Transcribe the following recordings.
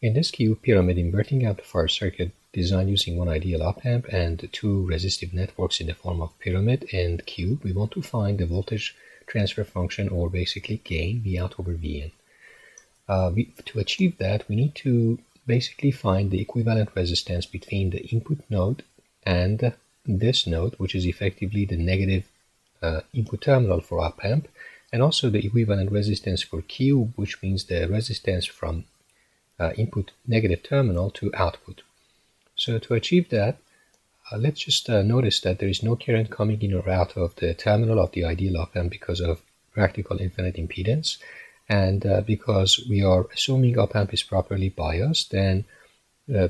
In this Cube Pyramid inverting amplifier circuit designed using one ideal op-amp and two resistive networks in the form of pyramid and cube, we want to find the voltage transfer function, or basically gain, V out over Vin. To achieve that, we need to basically find the equivalent resistance between the input node and this node, which is effectively the negative input terminal for op-amp, and also the equivalent resistance for cube, which means the resistance from input negative terminal to output. So to achieve that, let's just notice that there is no current coming in or out of the terminal of the ideal op-amp because of practical infinite impedance. And because we are assuming op-amp is properly biased, then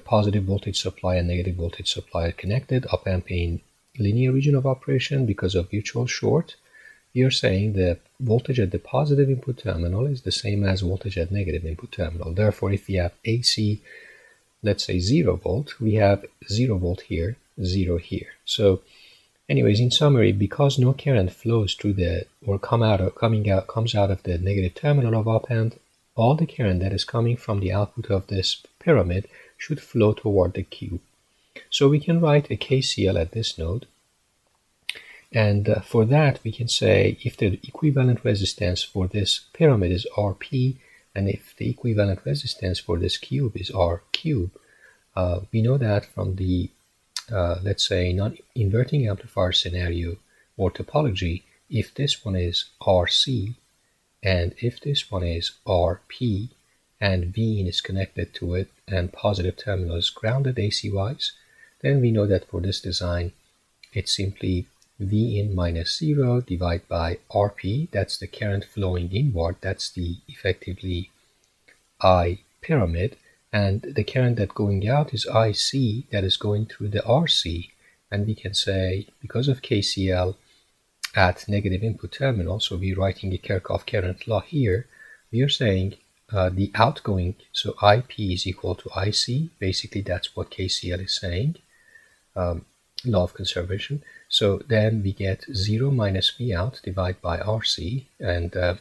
positive voltage supply and negative voltage supply are connected. Op-amp in linear region of operation because of virtual short. We are saying the voltage at the positive input terminal is the same as voltage at negative input terminal. Therefore, if we have AC, let's say 0 volt, we have 0 volt here, 0 here. So anyways, in summary, because no current flows through the, or comes out of the negative terminal of op-amp, all the current that is coming from the output of this pyramid should flow toward the cube. So we can write a KCL at this node. And for that, we can say if the equivalent resistance for this pyramid is Rp, and if the equivalent resistance for this cube is R cube, we know that from the, let's say, non-inverting amplifier scenario or topology, if this one is Rc, and if this one is Rp, and Vin is connected to it, and positive terminal is grounded AC-wise, then we know that for this design, it's simply Vin minus 0 divided by Rp, that's the current flowing inward, that's the effectively I pyramid, and the current that going out is IC, that is going through the RC, and we can say, because of KCL at negative input terminal, so we're writing the Kirchhoff current law here, we are saying the outgoing, so IP is equal to IC, basically that's what KCL is saying, law of conservation. So then we get 0 minus V out divided by RC, and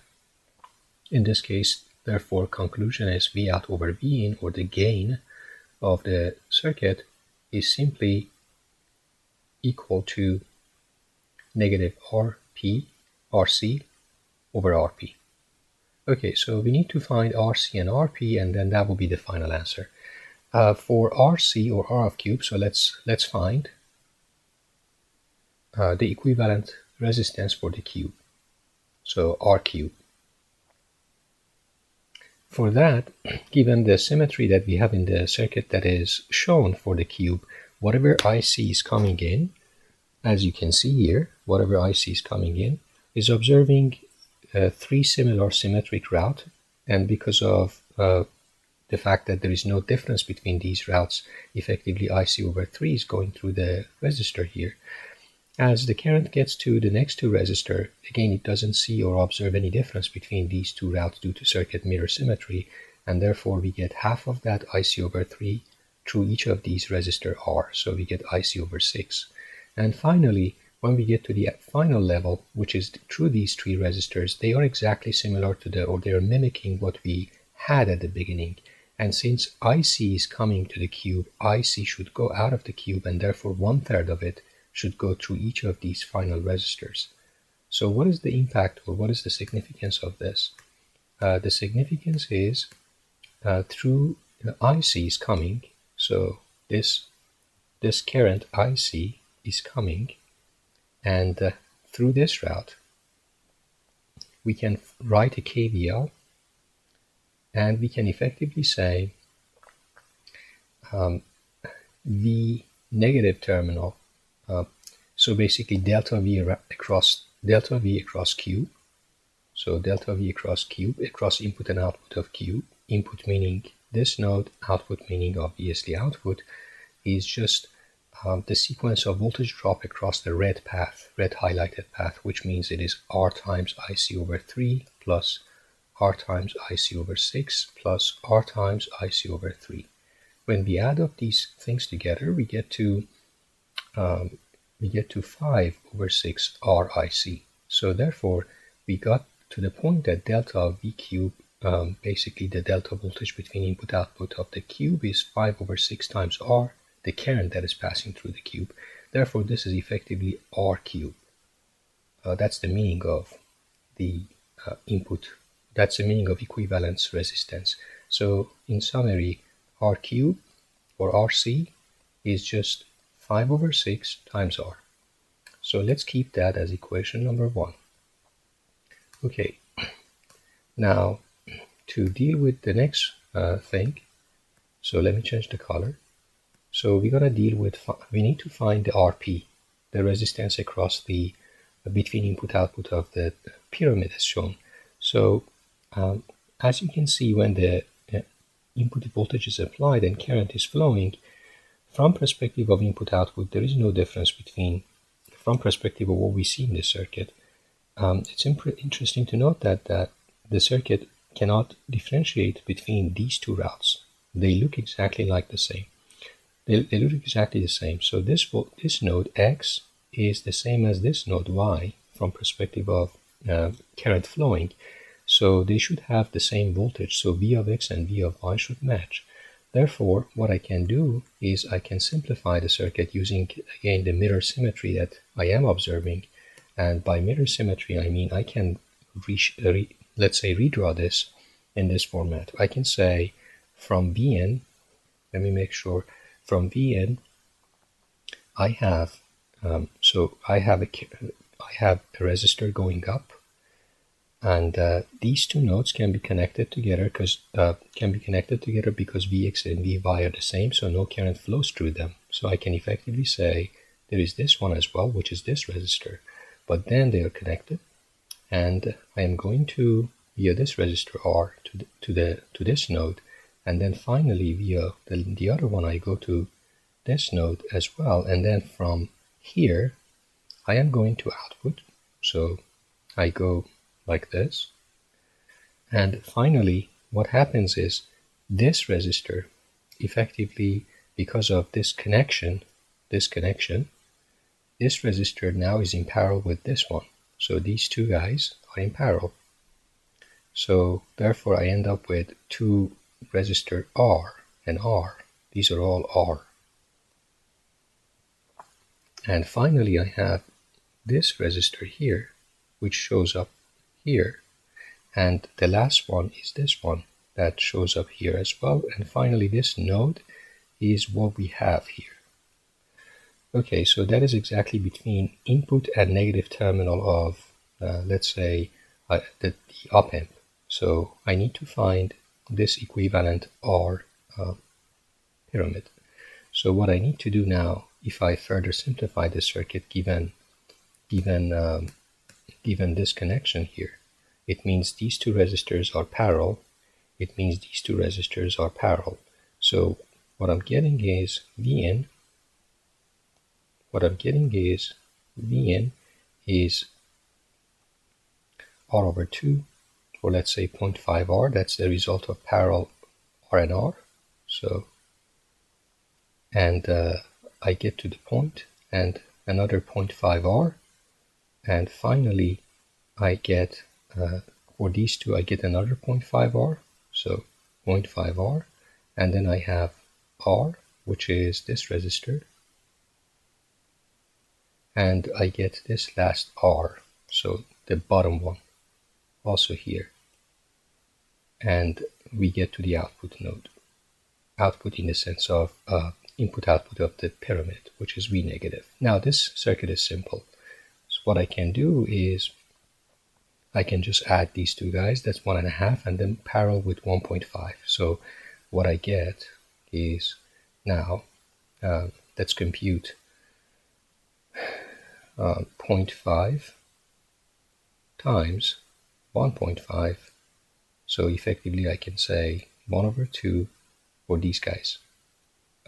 in this case, therefore, conclusion is V out over Vin, or the gain of the circuit, is simply equal to negative RC over Rp. Okay, so we need to find RC and Rp, and then that will be the final answer. For RC, or R of cube, so let's find the equivalent resistance for the cube, so R cube. For that, given the symmetry that we have in the circuit that is shown for the cube, whatever IC is coming in, as you can see here, whatever IC is coming in, is observing three similar symmetric routes, and because of the fact that there is no difference between these routes, effectively IC over 3 is going through the resistor here. As the current gets to the next two resistor, again, it doesn't see or observe any difference between these two routes due to circuit mirror symmetry, and therefore we get half of that IC over 3 through each of these resistor R, so we get IC over 6. And finally, when we get to the final level, which is through these three resistors, they are exactly similar to the, or they are mimicking what we had at the beginning. And since IC is coming to the cube, IC should go out of the cube, and therefore 1/3 of it should go through each of these final resistors. So what is the impact, or what is the significance of this? The significance is through IC is coming, so this current IC is coming, and through this route we can write a KVL, and we can effectively say the negative terminal, so basically delta V across cube, so delta V across cube, across input and output of cube, input meaning this node, output meaning obviously output, is just the sequence of voltage drop across the red path, red highlighted path, which means it is R times IC over 3 plus R times IC over 6 plus R times IC over 3. When we add up these things together, we get to 5 over 6 RIC. So therefore, we got to the point that delta V cube basically the delta voltage between input-output of the cube is 5/6 times R, the current that is passing through the cube. Therefore, this is effectively R cube. That's the meaning of the input. That's the meaning of equivalence resistance. So in summary, R cube or RC is just 5/6 times R. So let's keep that as equation number 1. Okay, now to deal with the next thing, so let me change the color. So we're gonna deal with, we need to find the RP, the resistance across the between input-output of the pyramid as shown. So as you can see, when the input voltage is applied and current is flowing, from perspective of input-output, there is no difference between, from perspective of what we see in the circuit. It's interesting to note that the circuit cannot differentiate between these two routes. They look exactly like the same. They look exactly the same. So this node X is the same as this node Y from perspective of current flowing. So they should have the same voltage. So V of X and V of Y should match. Therefore, what I can do is I can simplify the circuit using, again, the mirror symmetry that I am observing. And by mirror symmetry, I mean I can, let's say, redraw this in this format. I can say from Vn, let me make sure, from Vn, I have, so I have a resistor going up, and these two nodes can be connected together because Vx and Vy are the same, so no current flows through them. So I can effectively say there is this one as well, which is this resistor, but then they are connected, and I am going to via this resistor R to this node, and then finally via the other one I go to this node as well, and then from here I am going to output. So I go like this, and finally what happens is this resistor, effectively because of this connection, this resistor now is in parallel with this one. So these two guys are in parallel. So therefore I end up with two resistor R and R. These are all R. And finally I have this resistor here, which shows up here. And the last one is this one that shows up here as well. And finally this node is what we have here. Okay, so that is exactly between input and negative terminal of, let's say, the op-amp. So I need to find this equivalent R pyramid. So what I need to do now, if I further simplify the circuit given this connection here, it means these two resistors are parallel. It means these two resistors are parallel. So what I'm getting is Vn. What I'm getting is Vn is R over 2, or let's say 0.5 R. That's the result of parallel R and R. So, and I get to the point and another 0.5 R. And finally, I get, for these two, I get another 0.5 R. So 0.5 R. And then I have R, which is this resistor. And I get this last R, so the bottom one, also here. And we get to the output node. Output in the sense of input-output of the pyramid, which is V negative. Now this circuit is simple. So what I can do is I can just add these two guys, that's 1.5, and then parallel with 1.5. So what I get is now, let's compute 0.5 times 1.5. So effectively I can say 1 over 2 for these guys.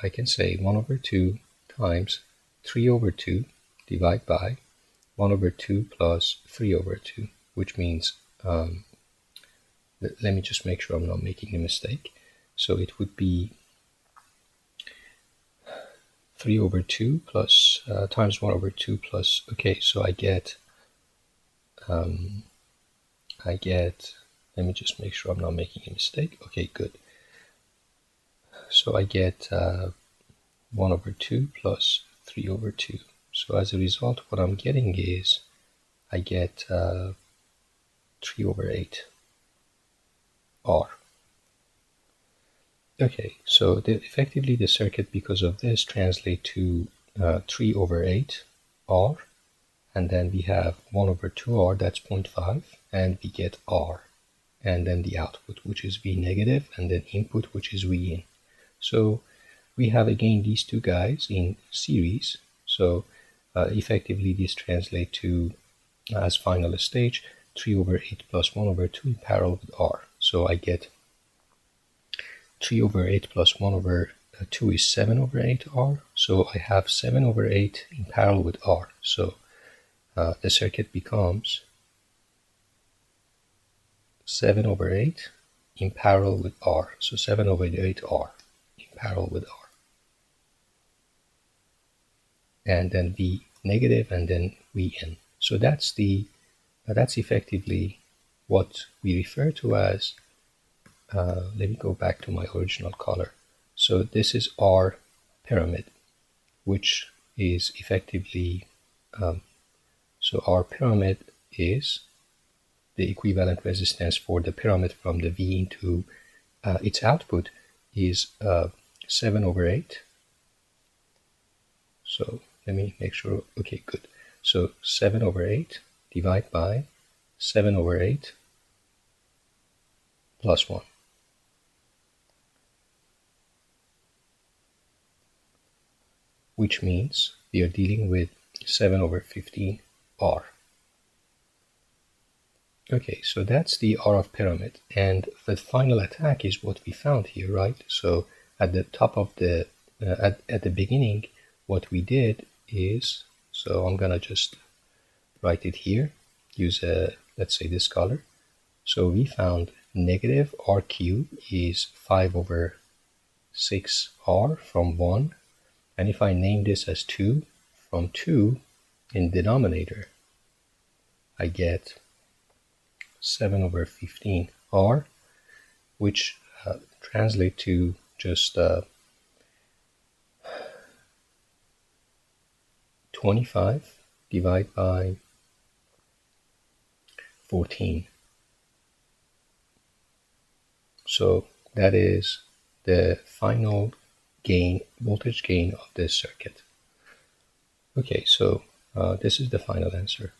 I can say 1 over 2 times 3 over 2 divided by 1 over 2 plus 3 over 2, which means, let me just make sure I'm not making a mistake. So it would be 3 over 2 plus times 1 over 2 plus, okay, so I get Let me just make sure I'm not making a mistake. Okay, good. So I get 1 over 2 plus 3 over 2. So as a result, what I'm getting is I get 3 over 8 R. Okay, so effectively the circuit, because of this, translates to 3 over 8 R, and then we have 1 over 2 R, that's 0.5, and we get R, and then the output, which is V negative, and then input, which is V in. So we have again these two guys in series, so effectively this translates to, as final stage, 3 over 8 plus 1 over 2 in parallel with R. So I get 3 over 8 plus 1 over 2 is 7 over 8 R. So I have 7 over 8 in parallel with R. So the circuit becomes 7 over 8 in parallel with R. So 7 over 8 R in parallel with R. And then V negative and then V in. So that's effectively what we refer to as, let me go back to my original color. So this is our pyramid, which is effectively, so our pyramid is the equivalent resistance for the pyramid from the V into its output is 7 over 8. So let me make sure, okay, good. So 7 over 8 divided by 7 over 8 plus 1. Which means we are dealing with 7 over 15 R. Okay, so that's the R of pyramid, and the final attack is what we found here, right? So at the top of the, at the beginning, what we did is, so I'm gonna just write it here, use let's say this color. So we found negative R cubed is 5 over 6 R from 1, and if I name this as 2, from 2 in denominator, I get 7 over 15 R, which translate to just 25 divided by 14. So that is the final gain, voltage gain of this circuit. Okay, so this is the final answer.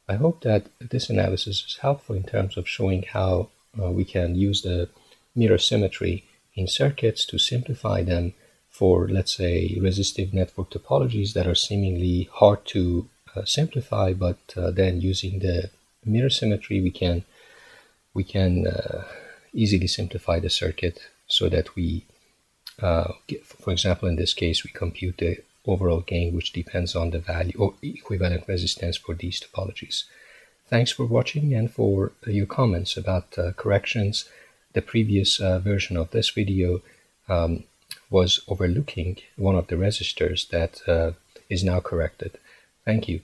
I hope that this analysis is helpful in terms of showing how we can use the mirror symmetry in circuits to simplify them for, let's say, resistive network topologies that are seemingly hard to simplify, but then using the mirror symmetry we can easily simplify the circuit so that we, for example, in this case, we compute the overall gain, which depends on the value or equivalent resistance for these topologies. Thanks for watching and for your comments about corrections. The previous version of this video was overlooking one of the resistors that is now corrected. Thank you.